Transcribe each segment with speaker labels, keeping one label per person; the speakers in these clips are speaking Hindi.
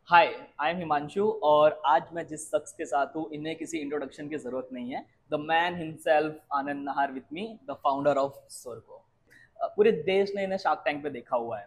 Speaker 1: हाय, आई एम हिमांशु और आज मैं जिस शख्स के साथ हूँ इन्हें किसी इंट्रोडक्शन की जरूरत नहीं है। The man himself Anand Nahar with me, the founder of सोरको। पूरे देश ने इन्हें शार्क टैंक पे देखा हुआ है।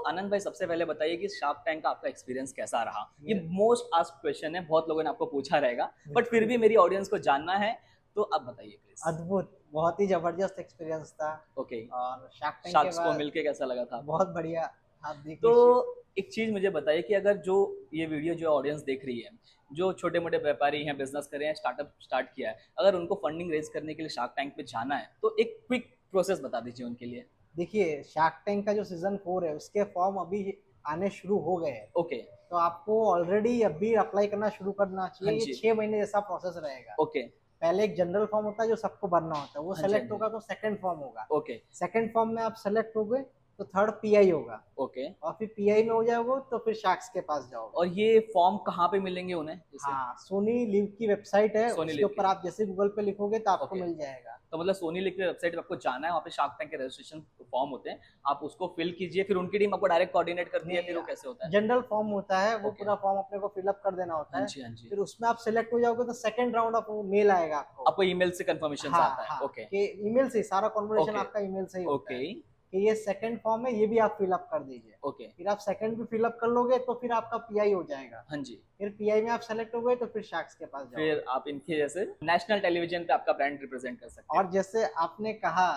Speaker 1: आनंद भाई, सबसे पहले बताइए कि शार्क टैंक का आपका एक्सपीरियंस कैसा रहा। ये
Speaker 2: ये
Speaker 1: मोस्ट आस्क्ड क्वेश्चन है, बहुत लोगों ने आपको पूछा रहेगा, बट फिर
Speaker 2: बिल्कुल,
Speaker 1: भी मेरी ऑडियंस को जानना है, तो आप बताइए प्लीज।
Speaker 2: अद्भुत, बहुत ही ज़बरदस्त एक्सपीरियंस था।
Speaker 1: ओके।
Speaker 2: और शार्क टैंक के
Speaker 1: शार्क्स को
Speaker 2: बाद
Speaker 1: मिलके कैसा लगा था आपको?
Speaker 2: बहुत बढ़िया, आप देख
Speaker 1: तो
Speaker 2: लीजिए।
Speaker 1: एक चीज मुझे बताइए कि अगर जो ये वीडियो जो ऑडियंस देख रही है, जो छोटे मोटे व्यापारी हैं, बिजनेस कर रहे हैं, स्टार्टअप स्टार्ट किया है, अगर उनको फंडिंग रेज करने के लिए शार्क टैंक पे जाना है तो एक क्विक प्रोसेस बता दीजिए उनके लिए।
Speaker 2: देखिए, शार्क टैंक का जो सीज़न 4 है, उसके फॉर्म अभी आने शुरू हो गए हैं।
Speaker 1: ओके।
Speaker 2: तो आपको ऑलरेडी अभी अप्लाई करना शुरू करना
Speaker 1: हाँ
Speaker 2: चाहिए। ये
Speaker 1: जी।
Speaker 2: 6 महीने जैसा प्रोसेस रहेगा।
Speaker 1: ओके।
Speaker 2: पहले एक जनरल फॉर्म होता है जो सबको भरना होता है, वो
Speaker 1: हाँ जी, हाँ
Speaker 2: सेलेक्ट
Speaker 1: जी।
Speaker 2: होगा तो सेकंड फॉर्म होगा।
Speaker 1: ओके।
Speaker 2: सेकंड फॉर्म में आप सेलेक्ट हो गए तो थर्ड पीआई होगा।
Speaker 1: ओके।
Speaker 2: और फिर पीआई में हो जाओगे तो फिर शार्क्स के पास जाओगे।
Speaker 1: और ये फॉर्म कहाँ पे मिलेंगे उन्हें जैसे?
Speaker 2: हाँ, सोनी लिव की वेबसाइट है,
Speaker 1: सोनी
Speaker 2: उसके
Speaker 1: लिव
Speaker 2: ऊपर
Speaker 1: की।
Speaker 2: आप जैसे गूगल पे लिखोगे तो आपको
Speaker 1: ओके।
Speaker 2: मिल जाएगा।
Speaker 1: तो मतलब सोनी लिव की वेबसाइट पे आपको जाना है, वहाँ पे शार्क टैंक के रजिस्ट्रेशन फॉर्म होते हैं, आप उसको फिल कीजिए, फिर उनकी टीम आपको डायरेक्ट कोऑर्डिनेट करती है, फिर
Speaker 2: नहीं,
Speaker 1: वो कैसे होता है?
Speaker 2: जनरल फॉर्म होता है, वो
Speaker 1: ओके।
Speaker 2: पूरा फॉर्म अपने को फिलअप कर देना होता
Speaker 1: हाँ
Speaker 2: है।
Speaker 1: जी, हाँ जी।
Speaker 2: फिर उसमें आप सेलेक्ट हो जाओगे तो सेकंड राउंड ऑफ मेल आएगा आपको।
Speaker 1: आपको ईमेल से कंफर्मेशन
Speaker 2: हाँ
Speaker 1: आता है?
Speaker 2: हाँ,
Speaker 1: ओके।
Speaker 2: कि ईमेल से सारा कॉन्वर्सेशन
Speaker 1: ओके।
Speaker 2: आपका ईमेल से ही होता
Speaker 1: ओके।
Speaker 2: है कि ये सेकंड फॉर्म है, ये भी आप फिलअप कर दीजिए।
Speaker 1: ओके।
Speaker 2: फिर आप सेकंड भी फिलअप कर लोगे तो फिर आपका पीआई हो जाएगा।
Speaker 1: हाँ जी।
Speaker 2: फिर पीआई में आप सेलेक्ट हो गए तो फिर शार्क्स के पास जाओगे।
Speaker 1: फिर आप इनके जैसे नेशनल टेलीविजन पे आपका ब्रांड रिप्रेजेंट कर सकते हैं।
Speaker 2: और जैसे आपने कहा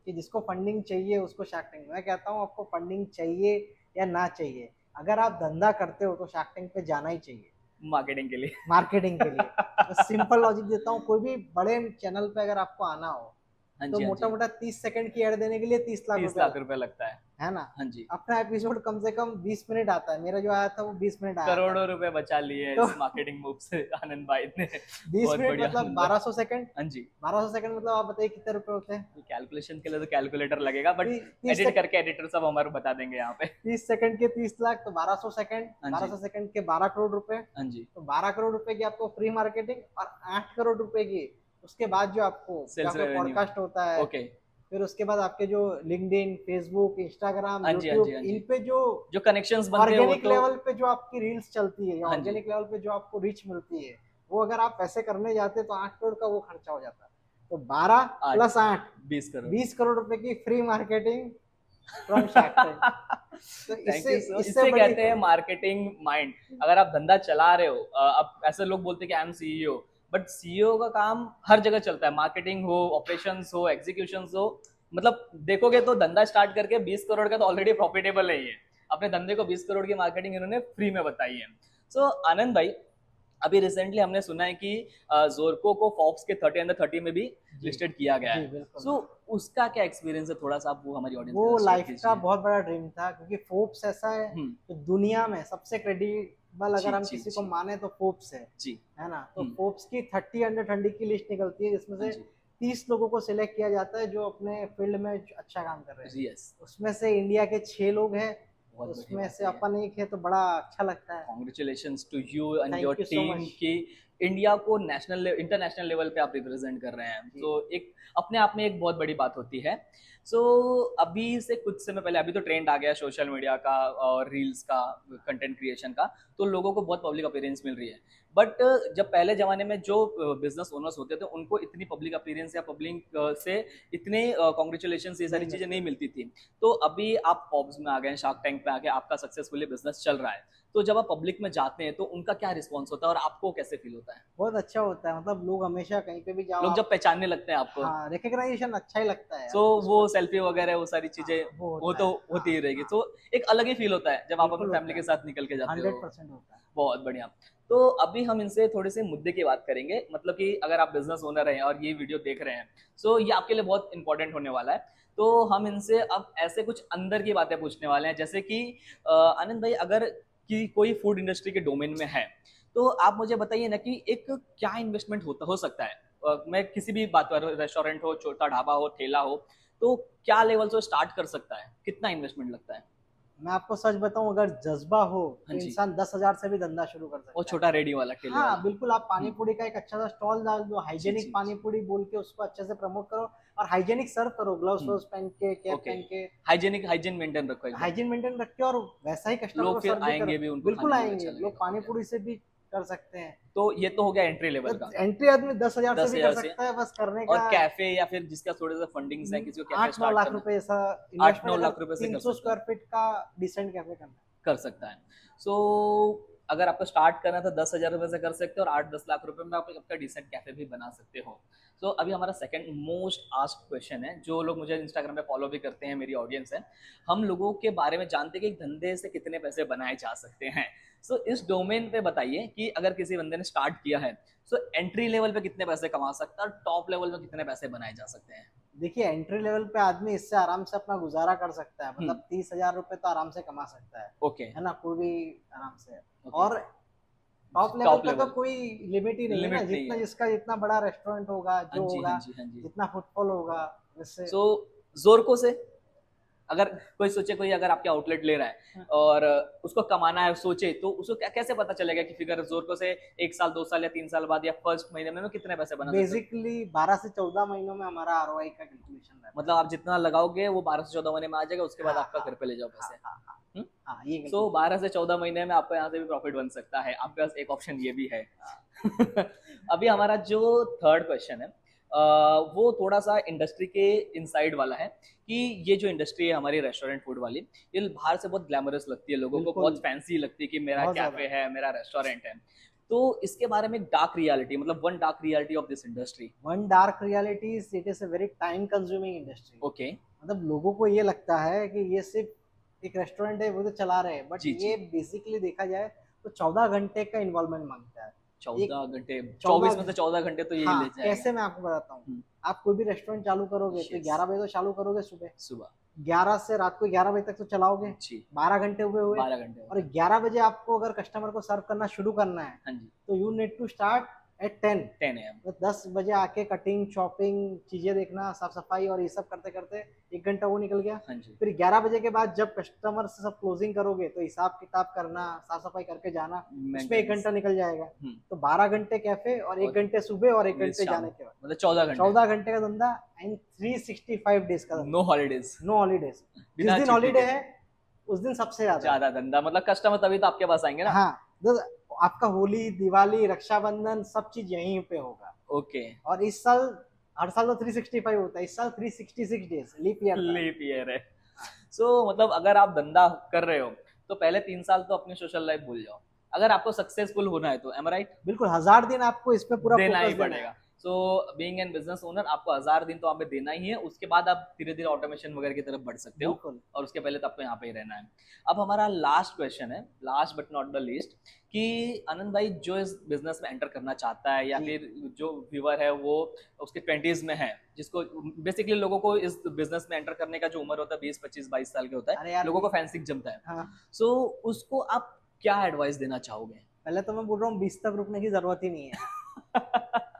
Speaker 2: कि जिसको फंडिंग चाहिए उसको शार्क टैंक, मैं कहता हूँ आपको फंडिंग चाहिए या ना चाहिए, अगर आप धंधा करते हो तो शार्क टैंक पे जाना ही चाहिए।
Speaker 1: मार्केटिंग के लिए।
Speaker 2: मार्केटिंग के लिए मैं सिंपल लॉजिक देता हूँ, कोई भी बड़े चैनल पे अगर आपको आना हो
Speaker 1: हाँ
Speaker 2: तो
Speaker 1: जी, हाँ
Speaker 2: मोटा
Speaker 1: जी।
Speaker 2: मोटा 30 सेकंड की एड देने के लिए 30 लाख
Speaker 1: 30
Speaker 2: रुपया
Speaker 1: लाख
Speaker 2: लगता
Speaker 1: रुपए लगता है।
Speaker 2: है ना।
Speaker 1: हाँ जी।
Speaker 2: अपना एपिसोड कम से कम 20 मिनट आता है, मेरा जो आया था वो 20 मिनट आया था।
Speaker 1: करोड़ों रुपए बचा लिए
Speaker 2: तो
Speaker 1: इस मार्केटिंग मूव से आनंद भाई ने।
Speaker 2: बीस
Speaker 1: बहुत
Speaker 2: मिनट
Speaker 1: बढ़िया
Speaker 2: मतलब
Speaker 1: आनंद भाई।
Speaker 2: 1200 सेकंड।
Speaker 1: हाँ जी।
Speaker 2: 1200 सेकंड मतलब आप बताइए कितने रुपए होते हैं।
Speaker 1: कैलकुलेशन के लिए तो कैलकुलेटर लगेगा, बट
Speaker 2: तीस
Speaker 1: एडिट करके एडिटर सब हमारे बता देंगे यहाँ पे।
Speaker 2: 30 सेकंड के 30 लाख तो 1200 सेकंड,
Speaker 1: हाँ
Speaker 2: बारह
Speaker 1: जी।
Speaker 2: सौ सेकंड के 12 करोड़ रुपए।
Speaker 1: हाँ जी।
Speaker 2: तो 12 करोड़ रुपए की आपको फ्री मार्केटिंग और 8 करोड़ रुपए की उसके बाद जो आपको क्या
Speaker 1: सेल्स
Speaker 2: कोई
Speaker 1: रेवेन्यू।
Speaker 2: पॉडकास्ट होता है।
Speaker 1: ओके।
Speaker 2: फिर उसके बाद आपके जो लिंक्डइन, फेसबुक, इंस्टाग्राम,
Speaker 1: हाँ जी, हाँ जी,
Speaker 2: यूट्यूब,
Speaker 1: हाँ
Speaker 2: इन
Speaker 1: जी।
Speaker 2: पे जो
Speaker 1: जो कनेक्शंस बनते हैं वो
Speaker 2: ऑर्गेनिक
Speaker 1: तो।
Speaker 2: लेवल पे जो आपकी रील्स चलती है या
Speaker 1: हाँ जी।
Speaker 2: ऑर्गेनिक लेवल पे जो आपको रीच मिलती है, वो अगर आप पैसे करने जाते तो 8 करोड़ का वो खर्चा हो जाता है। तो 12
Speaker 1: 8।
Speaker 2: प्लस 8,
Speaker 1: 20 करोड़।
Speaker 2: 20 करोड़ रुपए की free marketing from shark tank. तो
Speaker 1: थैंक
Speaker 2: इससे
Speaker 1: यू सो,
Speaker 2: इससे
Speaker 1: इससे
Speaker 2: बड़ी
Speaker 1: कहते हैं मार्केटिंग माइंड। अगर आप धंधा चला रहे हो, अब ऐसे लोग बोलते हैं कि I am CEO, but CEO का काम हर जगह चलता है, मार्केटिंग हो, ऑपरेशंस हो, एग्जीक्यूशन हो। मतलब देखोगे तो धंधा स्टार्ट करके 20 करोड़ का तो ऑलरेडी प्रॉफिटेबल है ये। अपने धंधे को 20 करोड़ की मार्केटिंग इन्होंने फ्री में बताई है। आनंद भाई, अभी रिसेंटली हमने सुना है कि जोरको को फॉक्स के 30 अंडर 30 में भी
Speaker 2: जी
Speaker 1: लिस्टेड किया गया
Speaker 2: जी
Speaker 1: है।
Speaker 2: बिल्कुल।
Speaker 1: सो उसका क्या एक्सपीरियंस है, थोड़ा सा आप वो हमारी ऑडियंस
Speaker 2: वो
Speaker 1: के साथ शेयर
Speaker 2: लाइफ का
Speaker 1: कीजिए।
Speaker 2: बहुत बड़ा ड्रीम था क्योंकि फोर्ब्स ऐसा है
Speaker 1: हम्म।
Speaker 2: तो दुनिया में सबसे क्रेडिबल,
Speaker 1: जी
Speaker 2: अगर हम
Speaker 1: जी
Speaker 2: किसी को
Speaker 1: जी।
Speaker 2: माने तो फोर्ब्स
Speaker 1: जी।
Speaker 2: है ना। तो
Speaker 1: हम्म।
Speaker 2: फोर्ब्स की 30 अंडर 20 की लिस्ट निकलती है जिसमें
Speaker 1: हाँ
Speaker 2: से
Speaker 1: जी।
Speaker 2: 30 लोगों को सिलेक्ट किया जाता है जो अपने फील्ड में अच्छा काम कर रहे हैं।
Speaker 1: यस।
Speaker 2: उसमें से इंडिया के 6 लोग हैं,
Speaker 1: बहुत बड़ी
Speaker 2: उसमें
Speaker 1: बात
Speaker 2: से
Speaker 1: है ये।
Speaker 2: अपन एक है, तो बड़ा अच्छा लगता है।
Speaker 1: Congratulations to you and your
Speaker 2: thank you so
Speaker 1: team
Speaker 2: much.
Speaker 1: कि इंडिया को नेशनल इंटरनेशनल लेवल पे आप रिप्रेजेंट कर रहे हैं,
Speaker 2: जी
Speaker 1: तो एक अपने आप में एक बहुत बड़ी बात होती है। सो अभी से कुछ समय पहले, अभी तो ट्रेंड आ गया सोशल मीडिया का और रील्स का, कंटेंट क्रिएशन का, तो लोगों को बहुत पब्लिक अपीयरेंस मिल रही है। बट जब पहले जमाने में जो बिजनेस ओनर्स होते थे उनको इतनी पब्लिक अपीयरेंस या पब्लिक से इतने कॉन्ग्रेचुलेशन ये
Speaker 2: नहीं
Speaker 1: सारी चीजें
Speaker 2: मिलते
Speaker 1: नहीं
Speaker 2: थे।
Speaker 1: मिलती थी। तो अभी आप फॉर्ब्स में आ गए, शार्क टैंक पे आ गए, आपका सक्सेसफुली बिजनेस चल रहा है। तो जब आप पब्लिक में जाते हैं तो उनका क्या रिस्पॉन्स होता है और आपको कैसे फील होता है?
Speaker 2: बहुत अच्छा होता है, मतलब लोग हमेशा कहीं पे भी जाओ
Speaker 1: लोग जब
Speaker 2: आप।
Speaker 1: पहचानने लगते हैं आपको,
Speaker 2: हाँ, रिकग्नाइजेशन अच्छा ही लगता है
Speaker 1: तो वो
Speaker 2: उसमें।
Speaker 1: सेल्फी वगैरह वो सारी चीजें,
Speaker 2: हाँ, वो
Speaker 1: वो
Speaker 2: होता
Speaker 1: तो
Speaker 2: है। हाँ
Speaker 1: होती ही रहेगी।
Speaker 2: हाँ,
Speaker 1: तो एक अलग ही फील होता है जब आप अपनी
Speaker 2: बिल्कुल
Speaker 1: फैमिली
Speaker 2: होता
Speaker 1: के
Speaker 2: है।
Speaker 1: साथ निकल के जाते हो।
Speaker 2: 100% होता है।
Speaker 1: बहुत बढ़िया। तो अभी हम इनसे थोड़े से मुद्दे की बात करेंगे, मतलब कि अगर आप बिजनेस ओनर हैं और ये वीडियो देख रहे हैं, सो ये आपके लिए बहुत इंपॉर्टेंट होने वाला है। तो हम इनसे अब ऐसे कुछ अंदर की बातें पूछने वाले हैं, जैसे कि आनंद भाई, अगर कि कोई फूड इंडस्ट्री के डोमेन में है, तो आप मुझे बताइए ना कि एक क्या इन्वेस्टमेंट हो सकता है। मैं किसी भी बात पर, रेस्टोरेंट हो, छोटा ढाबा हो, ठेला हो, तो क्या लेवल से स्टार्ट कर सकता है, कितना इन्वेस्टमेंट लगता है?
Speaker 2: मैं आपको सच बताऊं, अगर जज्बा हो
Speaker 1: हाँ
Speaker 2: तो
Speaker 1: जी।
Speaker 2: इंसान 10,000 से भी धंधा शुरू कर
Speaker 1: और
Speaker 2: सकता है।
Speaker 1: छोटा रेडी वाला, ठेले
Speaker 2: हाँ
Speaker 1: वाला।
Speaker 2: बिल्कुल, आप पानी पूरी का एक अच्छा सा स्टॉल डाल दो,
Speaker 1: जी
Speaker 2: हाइजेनिक
Speaker 1: जी
Speaker 2: पानी
Speaker 1: जी।
Speaker 2: पूरी बोल के उसको अच्छे से प्रमोट करो। और हाइजेनिक सर्व करो, ग्लव्स
Speaker 1: हम्म,
Speaker 2: व्लव्स पहन के, कैप
Speaker 1: ओके,
Speaker 2: पहन के,
Speaker 1: हाइजीन मेंटेन रखो एकदम,
Speaker 2: हाइजीन मेंटेन रख के, और वैसा ही कस्टमर को
Speaker 1: लोग फिर
Speaker 2: सर्व भी करो।
Speaker 1: आएंगे भी, उनको
Speaker 2: बिल्कुल
Speaker 1: खाने में भी
Speaker 2: आएंगे,
Speaker 1: अच्छा
Speaker 2: लोग
Speaker 1: लगेगा।
Speaker 2: पानी
Speaker 1: ओके,
Speaker 2: पूरी से भी कर सकते हैं।
Speaker 1: तो ये तो हो गया एंट्री लेवल का।
Speaker 2: एंट्री आदमी 10,000 से
Speaker 1: दस
Speaker 2: भी कर
Speaker 1: हजार से,
Speaker 2: सकता है, बस करने
Speaker 1: और
Speaker 2: का
Speaker 1: कैफे या फिर जिसका थोड़े से फंडिंग्स है, किसी को कैफे
Speaker 2: 8-9
Speaker 1: स्टार्ट
Speaker 2: लाख
Speaker 1: करना
Speaker 2: रुपए ऐसा
Speaker 1: है, आठ
Speaker 2: इन्वेस्टमेंट,
Speaker 1: नौ
Speaker 2: अगर
Speaker 1: लाख रुपए से कर
Speaker 2: 300
Speaker 1: सकता है,
Speaker 2: स्क्वायर फीट का डिसेंट कैफे करना है।
Speaker 1: कर सकता है। सो अगर आपको स्टार्ट करना था 10,000 रुपए से कर सकते हो, और 8-10 लाख रुपए में आप आपका डिसेंट कैफे भी बना सकते हो। सो अभी हमारा सेकंड मोस्ट आस्क्ड क्वेश्चन है, जो लोग मुझे इंस्टाग्राम पे फॉलो भी करते हैं, मेरी ऑडियंस है, हम लोगों के बारे में जानते हैं कि एक धंधे से कितने पैसे बनाए जा सकते हैं। सो इस डोमेन पे बताइए कि अगर किसी बंदे ने स्टार्ट किया है, सो एंट्री लेवल पे कितने पैसे कमा सकता है, और टॉप लेवल पे कितने पैसे बनाए जा सकते हैं।
Speaker 2: देखिए, एंट्री लेवल पे आदमी इससे आराम से अपना गुजारा कर सकता है,
Speaker 1: हम्म,
Speaker 2: मतलब 30,000 रुपए तो आराम से कमा सकता
Speaker 1: ओके,
Speaker 2: है ना, कोई भी आराम से।
Speaker 1: ओके,
Speaker 2: और टॉप लेवल
Speaker 1: टॉप
Speaker 2: पे तो
Speaker 1: लेवल
Speaker 2: कोई लिमिट ही नहीं है ना,
Speaker 1: लिमिट नहीं
Speaker 2: जितना
Speaker 1: है।
Speaker 2: जिसका जितना बड़ा रेस्टोरेंट होगा,
Speaker 1: हाँ
Speaker 2: जो
Speaker 1: जी, हाँ
Speaker 2: होगा,
Speaker 1: जी, हाँ जी।
Speaker 2: जितना फुटफॉल होगा, वैसे।
Speaker 1: सो जोरको से अगर कोई सोचे, कोई अगर आपके आउटलेट ले रहा है और उसको कमाना है, सोचे, तो उसको कैसे पता चलेगा कि फिगर जोरको से 1 साल 2 साल या 3 साल बाद या फर्स्ट महीने में कितने पैसे बना सकते हो।
Speaker 2: बेसिकली 12 से 14 महीनों में हमारा आरओआई का कैलकुलेशन रहता है।
Speaker 1: मतलब आप जितना लगाओगे वो 12 से 14 महीने में आ जाएगा, उसके बाद
Speaker 2: हाँ
Speaker 1: आपका
Speaker 2: हाँ
Speaker 1: घर पे ले जाओ
Speaker 2: हाँ
Speaker 1: पैसे।
Speaker 2: हाँ हाँ हाँ, ये
Speaker 1: सो
Speaker 2: calculation।
Speaker 1: 12 से 14 महीने में आपको यहाँ से भी प्रॉफिट बन सकता है, आपके पास एक ऑप्शन ये भी है। अभी हमारा जो थर्ड क्वेश्चन है, वो थोड़ा सा इंडस्ट्री के इनसाइड वाला है, कि ये जो इंडस्ट्री है हमारी रेस्टोरेंट फूड वाली, ये बाहर से बहुत ग्लैमरस लगती है, लोगों को
Speaker 2: बिल्कुल,
Speaker 1: बहुत फैंसी लगती है कि मेरा
Speaker 2: बहुत
Speaker 1: कैफे
Speaker 2: ज्यादा।
Speaker 1: है, मेरा रेस्टोरेंट है। तो इसके बारे में डार्क रियलिटी, मतलब one dark reality of this industry.
Speaker 2: One dark reality is it is a very time consuming industry.
Speaker 1: Okay,
Speaker 2: मतलब लोगों को ये लगता है कि ये सिर्फ एक रेस्टोरेंट है, वो तो चला रहे हैं, बट
Speaker 1: जी जी,
Speaker 2: ये बेसिकली देखा जाए तो 14 घंटे का इन्वॉल्वमेंट मांगता है। एक
Speaker 1: 14 घंटे, 24 में
Speaker 2: 14,
Speaker 1: से 14 घंटे तो यही ले
Speaker 2: हाँ,
Speaker 1: जाएगा।
Speaker 2: कैसे मैं आपको बताता हूँ।
Speaker 1: हम्म,
Speaker 2: आप कोई भी रेस्टोरेंट चालू करोगे तो
Speaker 1: यस,
Speaker 2: 11 बजे तो चालू करोगे सुबह,
Speaker 1: सुबह,
Speaker 2: 11 से रात को 11 बजे तक तो चलाओगे,
Speaker 1: जी,
Speaker 2: 12 घंटे हुए हुए।
Speaker 1: 12 घंटे हो
Speaker 2: और
Speaker 1: गए।
Speaker 2: 11 बजे आपको अगर कस्टमर को सर्व करना शुरू करना है,
Speaker 1: हाँ जी,
Speaker 2: तो you need to start at 10।
Speaker 1: 10 AM।
Speaker 2: तो 10 बजे आके कटिंग, शॉपिंग, चीजें देखना, साफ सफाई और ये सब करते करते 1 घंटा वो निकल गया।
Speaker 1: हाँ जी,
Speaker 2: फिर 11 बजे के बाद जब कस्टमर से सब क्लोजिंग करोगे, तो हिसाब किताब करना, साफ सफाई करके जाना, उसमें 1
Speaker 1: मेंटेनेंस,
Speaker 2: घंटा निकल जाएगा।
Speaker 1: हम्म,
Speaker 2: तो 12 घंटे कैफे और 1 घंटे सुबह और 1 घंटे
Speaker 1: शाम,
Speaker 2: जाने के बाद,
Speaker 1: मतलब 14 घंटे,
Speaker 2: 14 घंटे का धंधा एंड 365 डेज का धंधा,
Speaker 1: नो हॉलीडेज,
Speaker 2: नो हॉलीडेज। जिस
Speaker 1: बिना
Speaker 2: दिन
Speaker 1: छुट्टी
Speaker 2: हॉलीडे
Speaker 1: के
Speaker 2: है उस दिन सबसे ज्यादा है।
Speaker 1: ज्यादा धंधा, मतलब कस्टमर तभी तो आपके पास आएंगे ना।
Speaker 2: हाँ, तो आपका होली, दिवाली, रक्षाबंधन सब चीज यहीं पे होगा।
Speaker 1: ओके,
Speaker 2: और इस साल, हर साल तो 365 होता है, इस साल 366 डेज लीप ईयर था।
Speaker 1: लीप ईयर है। सो मतलब अगर आप धंधा कर रहे हो तो पहले 3 साल तो अपनी सोशल लाइफ भूल जाओ, अगर आपको सक्सेसफुल होना है तो, एम राइट,
Speaker 2: बिल्कुल, 1000 दिन आपको इस पे पूरा
Speaker 1: देना ही
Speaker 2: फोकस देना
Speaker 1: पड़ेगा।
Speaker 2: है।
Speaker 1: So being an business owner, आपको 1000 दिन तो वहाँ पे देना ही है, उसके बाद आप धीरे धीरे ऑटोमेशन वगैरह की तरफ बढ़ सकते हो,
Speaker 2: बिल्कुल।
Speaker 1: और उसके पहले तो आपको यहाँ पे ही रहना है। अब हमारा लास्ट क्वेश्चन है, last but not the least, कि आनंद भाई जो इस बिजनेस में एंटर करना चाहता है, या
Speaker 2: जी।
Speaker 1: फिर जो व्यूअर है वो उसके 20s में है, जिसको बेसिकली लोगों को इस बिजनेस में एंटर करने का जो उम्र होता है 20 25 22 साल के होता
Speaker 2: अरे
Speaker 1: है,
Speaker 2: यार,
Speaker 1: लोगों को फैंसी जमता है।
Speaker 2: हाँ,
Speaker 1: सो उसको आप क्या एडवाइस देना चाहोगे।
Speaker 2: पहले तो मैं बोल रहा हूँ 20 तक रुकने की जरूरत ही नहीं है।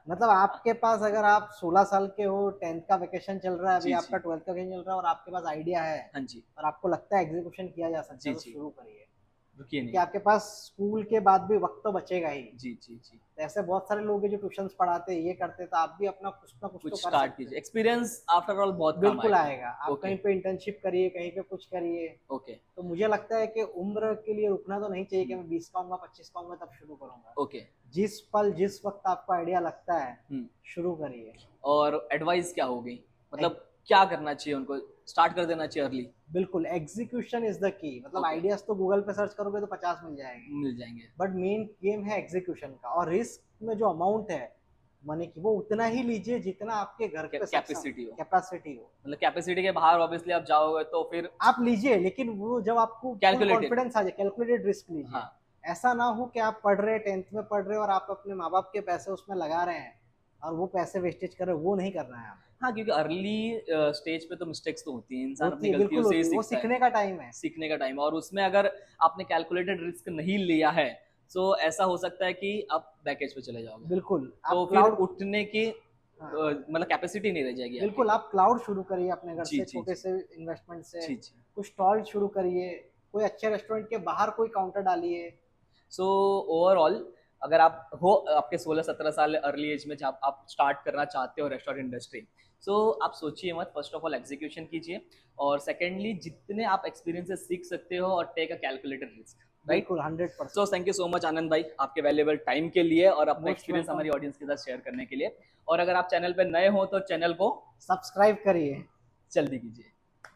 Speaker 2: मतलब आपके पास, अगर आप 16 साल के हो, 10th का वेकेशन चल रहा है, अभी
Speaker 1: जी
Speaker 2: आपका
Speaker 1: जी,
Speaker 2: 12th का वेकेशन चल रहा है, और आपके पास आइडिया है
Speaker 1: हाँ जी,
Speaker 2: और आपको लगता है एग्जीक्यूशन किया जा सकता
Speaker 1: जी
Speaker 2: है, तो
Speaker 1: जी,
Speaker 2: शुरू करिए।
Speaker 1: रुकिए
Speaker 2: क्योंकि
Speaker 1: नहीं,
Speaker 2: आपके पास स्कूल के बाद भी वक्त तो बचेगा ही।
Speaker 1: जी जी जी,
Speaker 2: तो ऐसे बहुत सारे लोग हैं जो ट्यूशंस पढ़ाते हैं, ये करते हैं, तो आप भी अपना कुछ ना कुछ तो
Speaker 1: कुछ
Speaker 2: कर
Speaker 1: स्टार्ट
Speaker 2: सकते
Speaker 1: कीजिए,
Speaker 2: हैं।
Speaker 1: एक्सपीरियंस आफ्टर ऑल बहुत काम
Speaker 2: बिल्कुल
Speaker 1: आएगा।
Speaker 2: आएगा। आप
Speaker 1: ओके,
Speaker 2: कहीं पे इंटर्नशिप करिए, कहीं पे कुछ करिए।
Speaker 1: ओके,
Speaker 2: तो मुझे लगता है कि उम्र के लिए रुकना तो नहीं चाहिए कि मैं 20 का होऊंगा, 25 का होऊंगा तब शुरू करूंगा।
Speaker 1: ओके,
Speaker 2: जिस पल, जिस वक्त आपको आइडिया लगता है,
Speaker 1: हम्म,
Speaker 2: शुरू करिए।
Speaker 1: और एडवाइस क्या होगी, मतलब क्या करना चाहिए उनको, स्टार्ट कर देना चाहिए अर्ली।
Speaker 2: बिल्कुल, एग्जीक्यूशन इज द की। मतलब
Speaker 1: ओके,
Speaker 2: आइडियाज तो गूगल पे सर्च करोगे तो 50 मिल जाएंगे,
Speaker 1: मिल जाएंगे,
Speaker 2: बट मेन गेम है एग्जीक्यूशन का। और रिस्क में जो अमाउंट है मनी की, वो उतना ही लीजिए जितना आपके घर पे
Speaker 1: कैपेसिटी हो,
Speaker 2: कैपेसिटी हो।
Speaker 1: मतलब कैपेसिटी के बाहर ऑब्वियसली आप जाओगे तो फिर
Speaker 2: आप लीजिए, लेकिन वो जब आपको फुल
Speaker 1: कैलकुलेटेड,
Speaker 2: कॉन्फिडेंस आ जाए, कैलकुलेटेड रिस्क लीजिए।
Speaker 1: हाँ,
Speaker 2: ऐसा ना हो कि आप पढ़ रहे, 10th में पढ़ रहे हो, और आप अपने माँ बाप के पैसे उसमें लगा रहे हैं और वो पैसे वेस्टेज कर रहे हो, वो नहीं करना है। आप
Speaker 1: हाँ, क्योंकि अर्ली स्टेज पे तो मिस्टेक्स तो होती हैं, इंसान
Speaker 2: होती
Speaker 1: अपनी
Speaker 2: है,
Speaker 1: गलतियों
Speaker 2: बिल्कुल
Speaker 1: से ही
Speaker 2: होती है, वो
Speaker 1: सीखता है,
Speaker 2: सीखने का टाइम है।
Speaker 1: सीखने का टाइम, और उसमें अगर आपने कैलकुलेटेड रिस्क नहीं लिया है, तो ऐसा हो सकता है कि आप बैकेज पे चले जाओगे,
Speaker 2: बिल्कुल,
Speaker 1: तो
Speaker 2: आप
Speaker 1: फिर
Speaker 2: क्लाउड,
Speaker 1: उठने की मतलब कैपेसिटी नहीं रह जाएगी
Speaker 2: बिल्कुल
Speaker 1: आपकी।
Speaker 2: आप क्लाउड शुरू करिए अपने घर
Speaker 1: जी
Speaker 2: से,
Speaker 1: जी
Speaker 2: छोटे
Speaker 1: जी,
Speaker 2: से इन्वेस्टमेंट से।
Speaker 1: जी जी।
Speaker 2: कुछ स्टॉल शुरू करिए, कोई अच्छे रेस्टोरेंट के बाहर कोई काउंटर डालिए।
Speaker 1: सो ओवरऑल अगर आप हो आपके 16-17 साल अर्ली एज में जब आप स्टार्ट करना चाहते हो रेस्टोरेंट इंडस्ट्री, सो आप सोचिए मत, फर्स्ट ऑफ ऑल एग्जीक्यूशन कीजिए, और सेकेंडली जितने आप एक्सपीरियंस से सीख सकते हो, और take a calculated risk, right?
Speaker 2: बिल्कुल 100%।
Speaker 1: So thank you so much Anand भाई, आपके वैल्यूएबल टाइम के लिए और अपना
Speaker 2: मोस्ट
Speaker 1: एक्सपीरियंस
Speaker 2: वेलकम।
Speaker 1: हमारी ऑडियंस के साथ शेयर करने के लिए। और अगर आप चैनल पे नए हो तो चैनल को
Speaker 2: सब्सक्राइब करिए।
Speaker 1: जल्दी कीजिए।